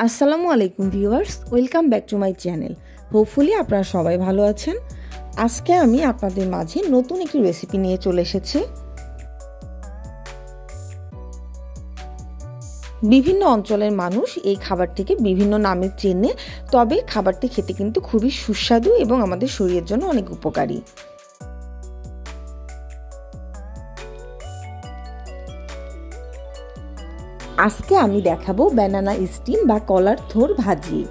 আসসালামু আলাইকুম viewers, welcome back to my channel. Hopefully আপনারা সবাই ভালো আছেন। আজকে আমি আপনাদের মাঝে নতুন একটি রেসিপি নিয়ে চলে এসেছি। বিভিন্ন অঞ্চলের মানুষ এই খাবারটিকে বিভিন্ন নামে চেনে, তবে খাবারটি খেতে কিন্তু খুবই সুস্বাদু এবং আমাদের শরীরের জন্য অনেক উপকারী। আজকে আমি দেখাবো ব্যানানা স্টিম বা কলার থোড় ভাজি।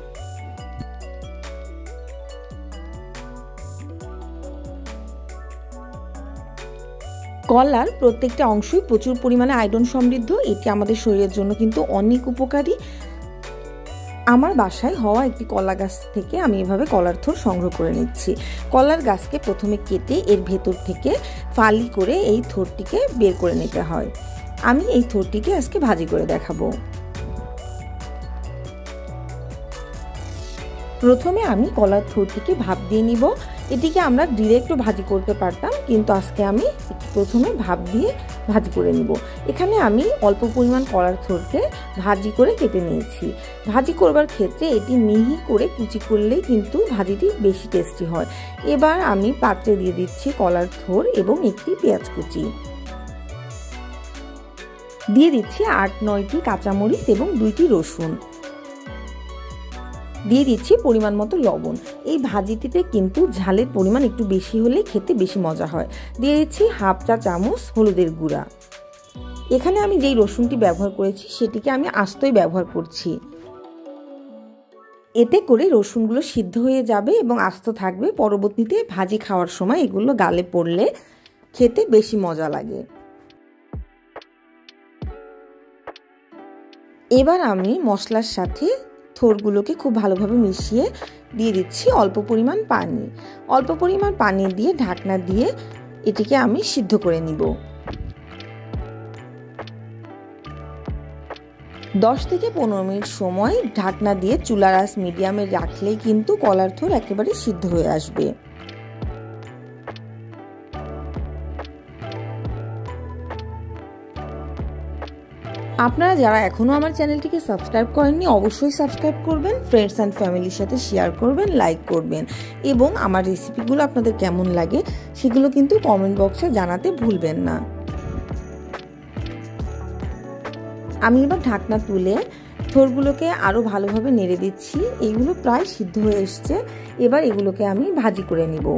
কলার প্রত্যেকটা অংশই প্রচুর পরিমাণে আয়রন সমৃদ্ধ। এটি আমাদের শরীরের জন্য কিন্তু অনেক উপকারী। আমার বাসায় হওয়া একটি কলা গাছ থেকে আমি এভাবে কলার থোড় সংগ্রহ করে নিচ্ছি। কলার গাছকে প্রথমে কেটে এর ভেতর থেকে ফালি করে এই থোড়টিকে বের করে নিতে হয়। আমি এই থোড়টিকে আজকে ভাজি করে দেখাবো। প্রথমে আমি কলার থোড়টিকে ভাপ দিয়ে নিব। এটিকে আমরা ডিরেক্টও ভাজি করতে পারতাম, কিন্তু আজকে আমি প্রথমে ভাপ দিয়ে ভাজি করে নিব। এখানে আমি অল্প পরিমাণ কলার থোড়কে ভাজি করে কেটে নিয়েছি। ভাজি করবার ক্ষেত্রে এটি মিহি করে কুচি করলেই কিন্তু ভাজিটি বেশি টেস্টি হয়। এবার আমি পাত্রে দিয়ে দিচ্ছি কলার থোড় এবং একটি পেঁয়াজ কুচি। দিয়ে দিচ্ছি ৮-৯টি কাঁচামরিচ এবং 2টি রসুন। দিয়ে দিচ্ছি পরিমাণ মতো লবণ। এই ভাজিটিতে কিন্তু ঝালের পরিমাণ একটু বেশি হলে খেতে বেশি মজা হয়। দিয়ে দিচ্ছি 1/2 চা চামচ হলুদের গুঁড়া। এখানে আমি যেই রসুনটি ব্যবহার করেছি সেটিকে আমি আস্তই ব্যবহার করছি। এতে করে রসুনগুলো সিদ্ধ হয়ে যাবে এবং আস্ত থাকবে। পরবর্তীতে ভাজি খাওয়ার সময় এগুলো গালে পড়লে খেতে বেশি মজা লাগে। এবার আমি মশলার সাথে থোড়গুলোকে খুব ভালোভাবে মিশিয়ে দিয়ে দিচ্ছি অল্প পরিমাণ পানি। অল্প পরিমাণ পানি দিয়ে ঢাকনা দিয়ে এটিকে আমি সিদ্ধ করে নিব। 10 থেকে 15 মিনিট সময় ঢাকনা দিয়ে চুলার আঁচ মিডিয়ামে রাখলেই কিন্তু কলার থোড় একেবারে সিদ্ধ হয়ে আসবে। আপনারা যারা এখনও আমার চ্যানেলটিকে সাবস্ক্রাইব করেননি অবশ্যই সাবস্ক্রাইব করবেন, ফ্রেন্ডস অ্যান্ড ফ্যামিলির সাথে শেয়ার করবেন, লাইক করবেন এবং আমার রেসিপিগুলো আপনাদের কেমন লাগে সেগুলো কিন্তু কমেন্ট বক্সে জানাতে ভুলবেন না। আমি এবার ঢাকনা তুলে থোড়গুলোকে আরও ভালোভাবে নেড়ে দিচ্ছি। এগুলো প্রায় সিদ্ধ হয়ে এসছে। এবার এগুলোকে আমি ভাজি করে নিব।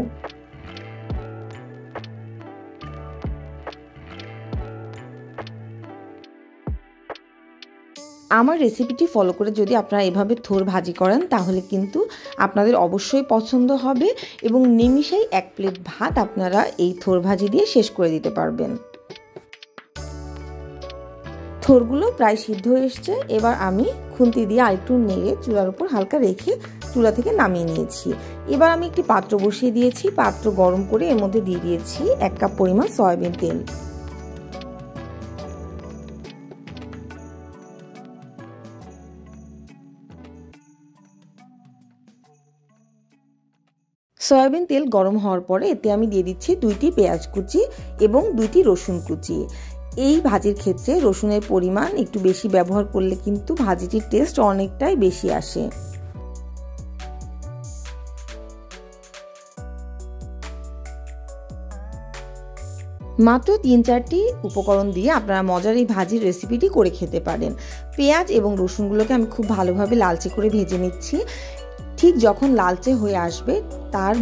আমার রেসিপিটি ফলো করে যদি আপনারা এভাবে থোড় ভাজি করেন তাহলে কিন্তু আপনাদের অবশ্যই পছন্দ হবে এবং নিমিষেই 1 প্লেট ভাত আপনারা এই থোড় ভাজি দিয়ে শেষ করে দিতে পারবেন। থোড়গুলো প্রায় সিদ্ধ হয়ে এসছে। এবার আমি খুন্তি দিয়ে আরেকটু নেড়ে চুলার উপর হালকা রেখে চুলা থেকে নামিয়ে নিয়েছি। এবার আমি একটি পাত্র বসিয়ে দিয়েছি। পাত্র গরম করে এর মধ্যে দিয়ে দিয়েছি 1 কাপ পরিমাণ সয়াবিন তেল। সয়াবিন তেল গরম হওয়ার পরে এতে আমি দিয়ে দিচ্ছি 2টি পেঁয়াজ কুচি এবং 2টি রসুন কুচি। এই ভাজির ক্ষেত্রে রসুনের পরিমাণ একটু বেশি ব্যবহার করলে কিন্তু ভাজিটির টেস্ট অনেকটাই বেশি আসে। মাত্র 3-4টি উপকরণ দিয়ে আপনারা মজার এই ভাজির রেসিপিটি করে খেতে পারেন। পেঁয়াজ এবং রসুনগুলোকে আমি খুব ভালোভাবে লালচে করে ভেজে নিচ্ছি। ঠিক যখন লালচে হয়ে আসবে তার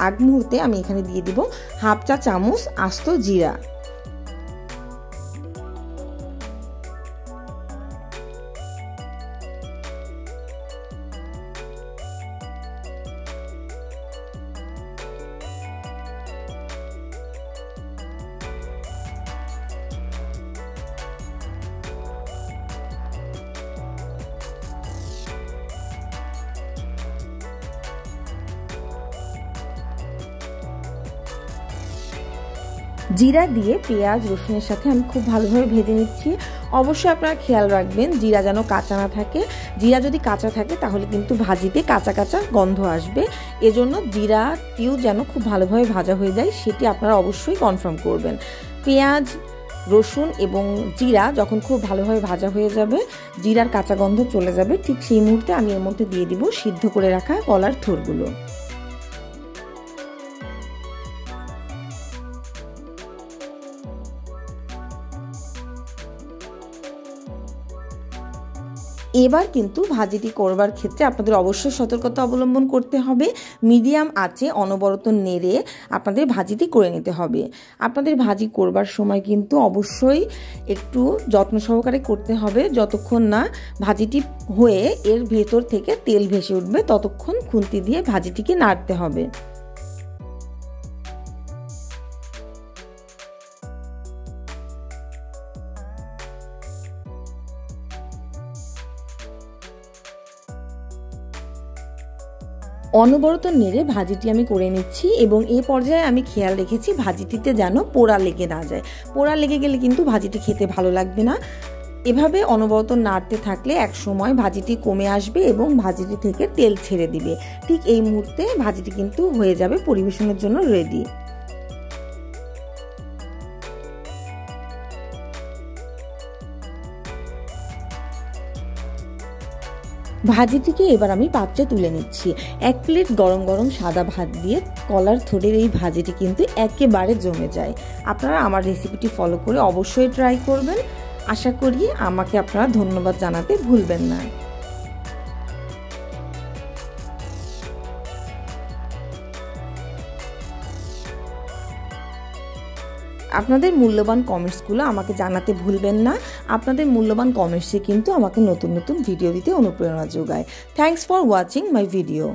আগ মুহূর্তে আমি এখানে দিয়ে দিব 1/2 চা চামচ আস্ত জিরা। জিরা দিয়ে পেঁয়াজ রসুনের সাথে আমি খুব ভালোভাবে ভেজে নিচ্ছি। অবশ্যই আপনারা খেয়াল রাখবেন জিরা যেন কাঁচা না থাকে। জিরা যদি কাঁচা থাকে তাহলে কিন্তু ভাজিতে কাঁচা কাঁচা গন্ধ আসবে। এজন্য জিরাটিও যেন খুব ভালোভাবে ভাজা হয়ে যায় সেটি আপনারা অবশ্যই কনফার্ম করবেন। পেঁয়াজ রসুন এবং জিরা যখন খুব ভালোভাবে ভাজা হয়ে যাবে, জিরার কাঁচা গন্ধ চলে যাবে, ঠিক সেই মুহূর্তে আমি এর মধ্যে দিয়ে দিব সিদ্ধ করে রাখা কলার থোড়গুলো। এবার কিন্তু ভাজিটি করবার ক্ষেত্রে আপনাদের অবশ্যই সতর্কতা অবলম্বন করতে হবে। মিডিয়াম আঁচে অনবরত নেড়ে আপনাদের ভাজিটি করে নিতে হবে। আপনাদের ভাজি করবার সময় কিন্তু অবশ্যই একটু যত্ন সহকারে করতে হবে। যতক্ষণ না ভাজিটি হয়ে এর ভেতর থেকে তেল ভেসে উঠবে ততক্ষণ খুন্তি দিয়ে ভাজিটিকে নাড়তে হবে। অনবরত নেড়ে ভাজিটি আমি করে নিচ্ছি এবং এই পর্যায়ে আমি খেয়াল রেখেছি ভাজিটিতে যেন পোড়া লেগে না যায়। পোড়া লেগে গেলে কিন্তু ভাজিটি খেতে ভালো লাগবে না। এভাবে অনবরত নাড়তে থাকলে এক সময় ভাজিটি কমে আসবে এবং ভাজিটি থেকে তেল ছেড়ে দিবে। ঠিক এই মুহূর্তে ভাজিটি কিন্তু হয়ে যাবে পরিবেশনের জন্য রেডি। ভাজিটিকে এবার আমি পাত্রে তুলে নিচ্ছি। 1 প্লেট গরম গরম সাদা ভাত দিয়ে কলার থোড়ের এই ভাজিটি কিন্তু একেবারে জমে যায়। আপনারা আমার রেসিপিটি ফলো করে অবশ্যই ট্রাই করবেন। আশা করি আমাকে আপনারা ধন্যবাদ জানাতে ভুলবেন না। আপনাদের মূল্যবান কমেন্টসগুলো আমাকে জানাতে ভুলবেন না। আপনাদের মূল্যবান কমেন্টসে কিন্তু আমাকে নতুন নতুন ভিডিও দিতে অনুপ্রেরণা যোগায়। Thanks for watching my video.